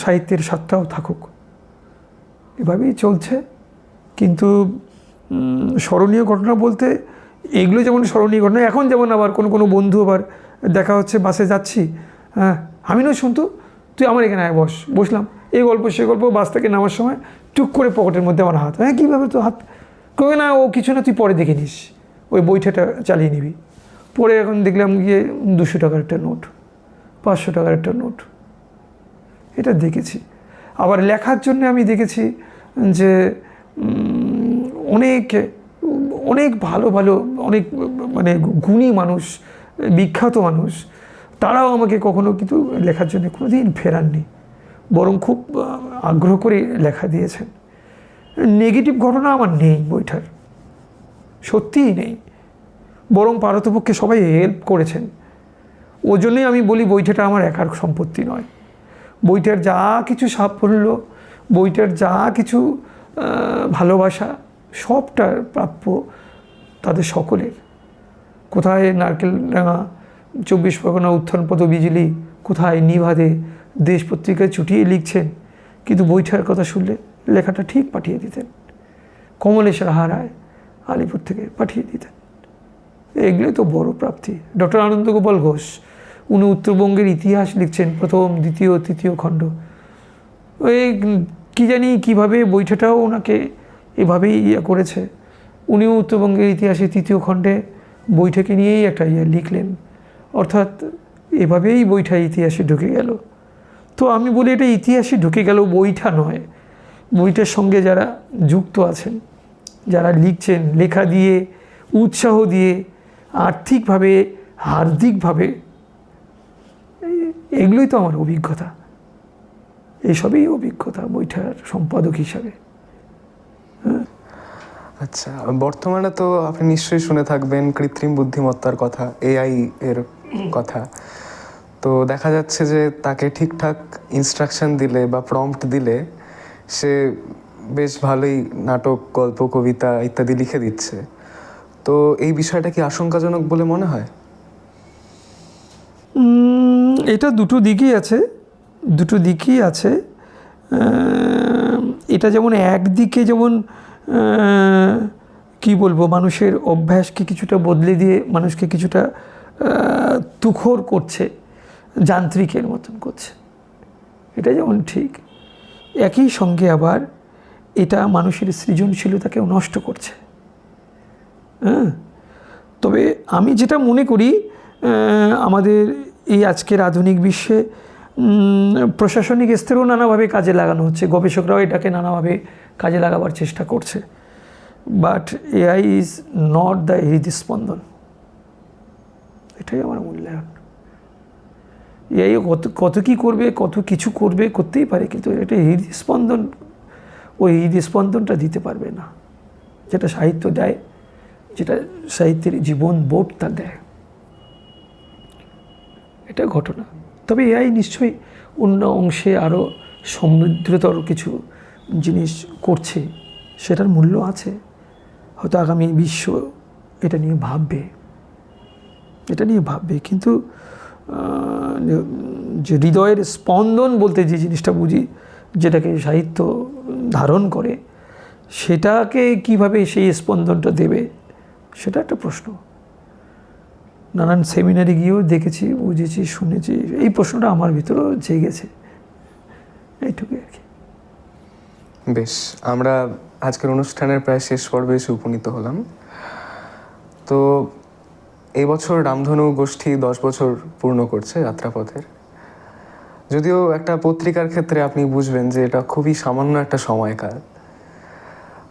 সাহিত্যের স্বাদটাও থাকুক, এভাবেই চলছে। কিন্তু স্মরণীয় ঘটনা বলতে এগুলো যেমন স্মরণীয় ঘটনা, এখন যেমন আবার কোনো বন্ধু আবার দেখা হচ্ছে, বাসে যাচ্ছি, হ্যাঁ আমি নয় শুনতো, তুই আমার এখানে আয়, বসলাম, এই গল্প সে গল্প, বাস থেকে নামার সময় টুক করে পকেটের মধ্যে আমার হাত, হ্যাঁ কীভাবে তো হাত, কবে না ও কিছু না, তুই পরে দেখে নিস, ওই বইটাটা চালিয়ে নিবি। পরে এখন দেখলাম গিয়ে 200 টাকার একটা নোট, 500 টাকার একটা নোট, এটা দেখেছি। আবার লেখার জন্য আমি দেখেছি যে অনেক ভালো অনেক মানে গুণী মানুষ, বিখ্যাত মানুষ, তারাও আমাকে কখনো কিন্তু লেখার জন্য কোনো দিন ফেরাননি, বরং খুব আগ্রহ করে লেখা দিয়েছেন। নেগেটিভ ঘটনা আমার নেই বইটার, সত্যিই নেই, বরং পারতপক্ষে সবাই হেল্প করেছেন। ওই জন্যই আমি বলি বইটাটা আমার একার সম্পত্তি নয়। বইটার যা কিছু সাফল্য, বইটার যা কিছু ভালোবাসা, সবটা প্রাপ্য তাদের সকলের। কোথায় নারকেলডাঙ্গা, 24 পরগনা, উত্থানপদ বিজলি, কোথায় নিভাদে, দেশ পত্রিকায় চুটিয়ে লিখছেন, কিন্তু বইটার কথা শুনলে লেখাটা ঠিক পাঠিয়ে দিতেন। কমলেশ রাহা রায় আলিপুর থেকে পাঠিয়ে দিতেন। এগুলোই তো বড় প্রাপ্তি। ডক্টর আনন্দগোপাল ঘোষ, উনি উত্তরবঙ্গের ইতিহাস লিখছেন, প্রথম, দ্বিতীয়, তৃতীয় খণ্ড। ওই কী জানি কীভাবে বইটাটাও ওনাকে এভাবেই করেছে। উনিও উত্তরবঙ্গের ইতিহাসে 3য় খণ্ডে বইটাকে নিয়েই একটা লিখলেন, অর্থাৎ এভাবেই বইটা ইতিহাসে ঢুকে গেল। তো আমি বলি এটা ইতিহাসে ঢুকে গেল, বইটা নয়। বইটার সঙ্গে যারা যুক্ত আছেন, যারা লিখছেন, লেখা দিয়ে, উৎসাহ দিয়ে, আর্থিকভাবে, হার্দিকভাবে, এগুলোই তো আমার অভিজ্ঞতা, এইসবই অভিজ্ঞতা বইটার সম্পাদক হিসাবে। আচ্ছা, বর্তমানে তো আপনি নিশ্চয়ই শুনে থাকবেন কৃত্রিম বুদ্ধিমত্তার কথা, এআই এর কথা। তো দেখা যাচ্ছে যে তাকে ঠিকঠাক ইনস্ট্রাকশন দিলে বা প্রম্পট দিলে সে বেশ ভালোই নাটক, গল্প, কবিতা ইত্যাদি লিখে দিচ্ছে। তো এই বিষয়টা কি আশঙ্কাজনক বলে মনে হয়? এটা দুটো দিকই আছে। এটা যেমন একদিকে যেমন কি বলবো, মানুষের অভ্যাসকে কিছুটা বদলে দিয়ে মানুষকে কিছুটা তুখোর করছে, যান্ত্রিকের মতন করছে, এটা যেমন ঠিক, একই সঙ্গে আবার এটা মানুষের সৃজনশীলতাকেও নষ্ট করছে। হ্যাঁ, তবে আমি যেটা মনে করি, আমাদের এই আজকের আধুনিক বিশ্বে প্রশাসনিক স্তরেও নানাভাবে কাজে লাগানো হচ্ছে, গবেষকরাও এটাকে নানাভাবে কাজে লাগাবার চেষ্টা করছে। But AI is not the হৃদস্পন্দন, এটাই আমার মূল্যায়ন। এআই কত কী করবে, কত কিছু করতেই পারে, কিন্তু এটা হৃদস্পন্দন, ওই হৃদস্পন্দনটা দিতে পারবে না, যেটা সাহিত্য দেয়, যেটা সাহিত্যের জীবন বোধটা দেয়। এটা ঘটনা। তবে এআই নিশ্চয়ই অন্য অংশে আরও সমৃদ্ধতর কিছু জিনিস করছে, সেটার মূল্য আছে। হয়তো আগামী বিশ্ব এটা নিয়ে ভাববে, কিন্তু যে হৃদয়ের স্পন্দন বলতে যে জিনিসটা বুঝি, যেটাকে সাহিত্য ধারণ করে, সেটাকে কিভাবে সেই স্পন্দনটা দেবে, সেটা একটা প্রশ্ন। নানান সেমিনারে গিয়েও দেখেছি, বুঝেছি, শুনেছি, এই প্রশ্নটা আমার ভিতরেও জেগেছে, এইটুকুই আর কি। বেশ, আমরা আজকের অনুষ্ঠানের প্রায় শেষ পর্বে এসে উপনীত হলাম। তো এই বছর রামধনু গোষ্ঠী 10 বছর পূর্ণ করছে যাত্রাপথের। যদিও একটা পত্রিকার ক্ষেত্রে আপনি বুঝবেন যে এটা খুবই সামান্য একটা সময়কাল।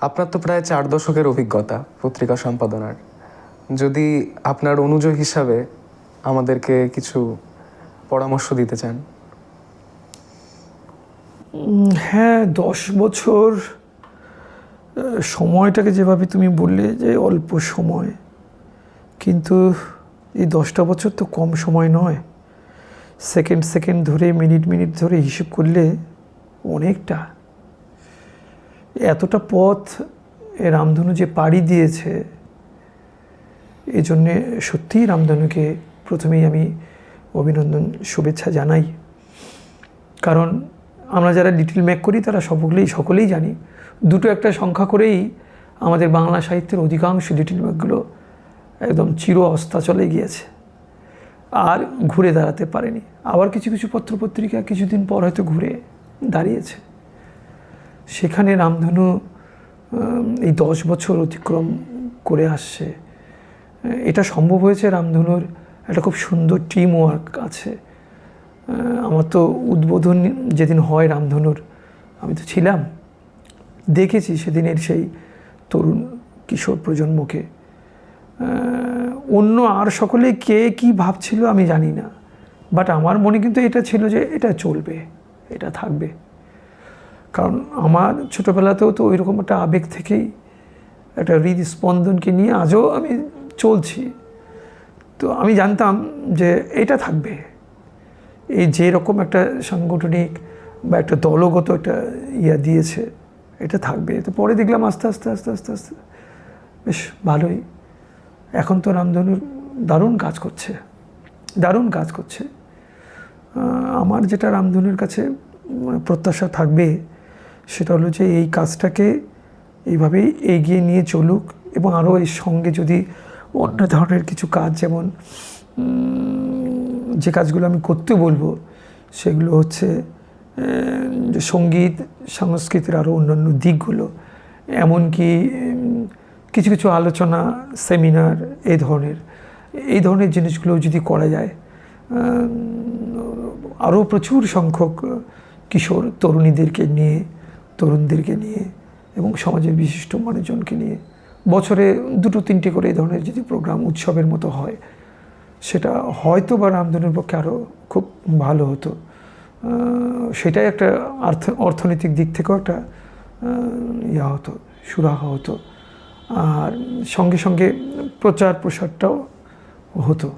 আপনার তো প্রায় 4 দশকের অভিজ্ঞতা পত্রিকা সম্পাদনার। যদি আপনার অনুজ হিসাবে আমাদেরকে কিছু পরামর্শ দিতে চান। হ্যাঁ, 10 বছর সময়টাকে যেভাবে তুমি বললে যে অল্প সময়, কিন্তু এই 10টা বছর তো কম সময় নয়। সেকেন্ড সেকেন্ড ধরে, মিনিট মিনিট ধরে হিসেব করলে অনেকটা। এতটা পথ এ রামধনু যে পাড়ি দিয়েছে, এই জন্যে সত্যিই রামধনুকে প্রথমেই আমি অভিনন্দন, শুভেচ্ছা জানাই। কারণ আমরা যারা লিটল ম্যাক করি তারা সকলেই জানি, দুটো একটা সংখ্যা করেই আমাদের বাংলা সাহিত্যের অধিকাংশ লিটল ম্যাকগুলো একদম চির অস্তাচলে গিয়েছে, আর ঘুরে দাঁড়াতে পারেনি। আবার কিছু কিছু পত্রপত্রিকা কিছুদিন পর হয়তো ঘুরে দাঁড়িয়েছে। সেখানে রামধনু এই 10 বছর অতিক্রম করে আসছে। এটা সম্ভব হয়েছে রামধনুর একটা খুব সুন্দর টিম ওয়ার্ক আছে। আমার তো উদ্বোধন যেদিন হয় রামধনুর, আমি তো ছিলাম, দেখেছি সেদিনের সেই তরুণ কিশোর প্রজন্মকে। অন্য আর সকলে কে কি ভাবছিল আমি জানি না, বাট আমার মনে কিন্তু এটা ছিল যে এটা চলবে, এটা থাকবে। কারণ আমার ছোটোবেলাতেও তো ওই রকম একটা আবেগ থেকেই একটা হৃদস্পন্দনকে নিয়ে আজও আমি চলছি। তো আমি জানতাম যে এটা থাকবে। এই যে রকম একটা সাংগঠনিক বা একটা দলগত একটা দিয়েছে, এটা থাকবে। তো পরে দেখলাম আস্তে আস্তে আস্তে আস্তে আস্তে বেশ ভালোই। এখন তো রামধনুর দারুণ কাজ করছে। আমার যেটা রামধনুর কাছে প্রত্যাশা থাকবে সেটা হলো যে এই কাজটাকে এইভাবেই এগিয়ে নিয়ে চলুক, এবং আরও এর সঙ্গে যদি অন্য ধরনের কিছু কাজ, যেমন যে কাজগুলো আমি করতে বলবো সেগুলো হচ্ছে যে সঙ্গীত সংস্কৃতির আরও অন্যান্য দিকগুলো, এমনকি কিছু কিছু আলোচনা, সেমিনার, এই ধরনের জিনিসগুলো যদি করা যায়, আরও প্রচুর সংখ্যক কিশোর তরুণদেরকে নিয়ে এবং সমাজের বিশিষ্ট মানুষজনকে নিয়ে বছরে 2-3টে করে এই ধরনের যদি প্রোগ্রাম উৎসবের মতো হয়, সেটা হয়তো বা রামধনুর পক্ষে আরও খুব ভালো হতো। সেটাই একটা অর্থনৈতিক দিক থেকেও একটা হতো, সুরাহা হতো, আর সঙ্গে সঙ্গে প্রচার প্রসারটাও হতো।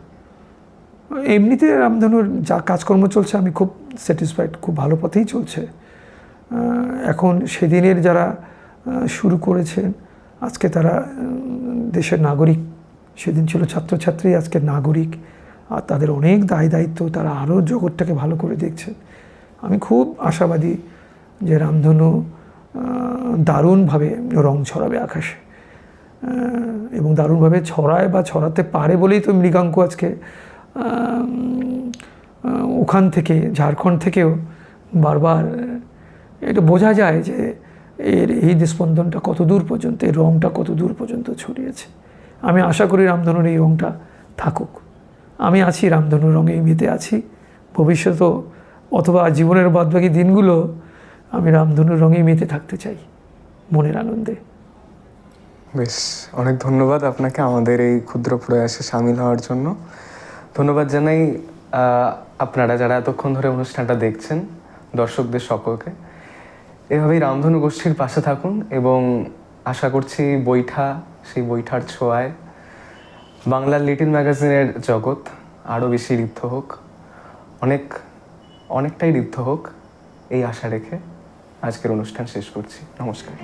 এমনিতে রামধনুর যা কাজকর্ম চলছে আমি খুব স্যাটিসফাইড, খুব ভালো পথেই চলছে। এখন সেদিনের যারা শুরু করেছেন আজকে তারা দেশের নাগরিক, সেদিন ছিল ছাত্রছাত্রী, আজকে নাগরিক, আর তাদের অনেক দায়িত্ব, তারা আরও জগৎটাকে ভালো করে দেখছেন। আমি খুব আশাবাদী যে রামধনু দারুণভাবে রং ছড়াবে আকাশে, এবং দারুণভাবে ছড়ায় বা ছড়াতে পারে বলেই তো মৃগাঙ্ক আজকে ওখান থেকে, ঝাড়খণ্ড থেকেও বারবার এটা বোঝা যায় যে এই স্পন্দনটা কত দূর পর্যন্ত, এই রঙটা কত দূর পর্যন্ত ছড়িয়েছে। আমি আশা করি রামধনুর এই রঙটা থাকুক। আমি আছি রামধনুর রঙে, মেতে আছি। ভবিষ্যতেও অথবা জীবনের বাদবাকি দিনগুলো আমি রামধনুর রঙেই মেতে থাকতে চাই, মনের আনন্দে। বেশ, অনেক ধন্যবাদ আপনাকে আমাদের এই ক্ষুদ্র প্রয়াসে সামিল হওয়ার জন্য। ধন্যবাদ জানাই আপনারা যারা এতক্ষণ ধরে অনুষ্ঠানটা দেখছেন, দর্শকদের সকলকে। এভাবেই রামধনু গোষ্ঠীর পাশে থাকুন, এবং আশা করছি সেই বৈঠার ছোঁয়ায় বাংলার লিটল ম্যাগাজিনের জগৎ আরও বেশি ঋদ্ধ হোক, অনেকটাই ঋদ্ধ হোক, এই আশা রেখে আজকের অনুষ্ঠান শেষ করছি। নমস্কার।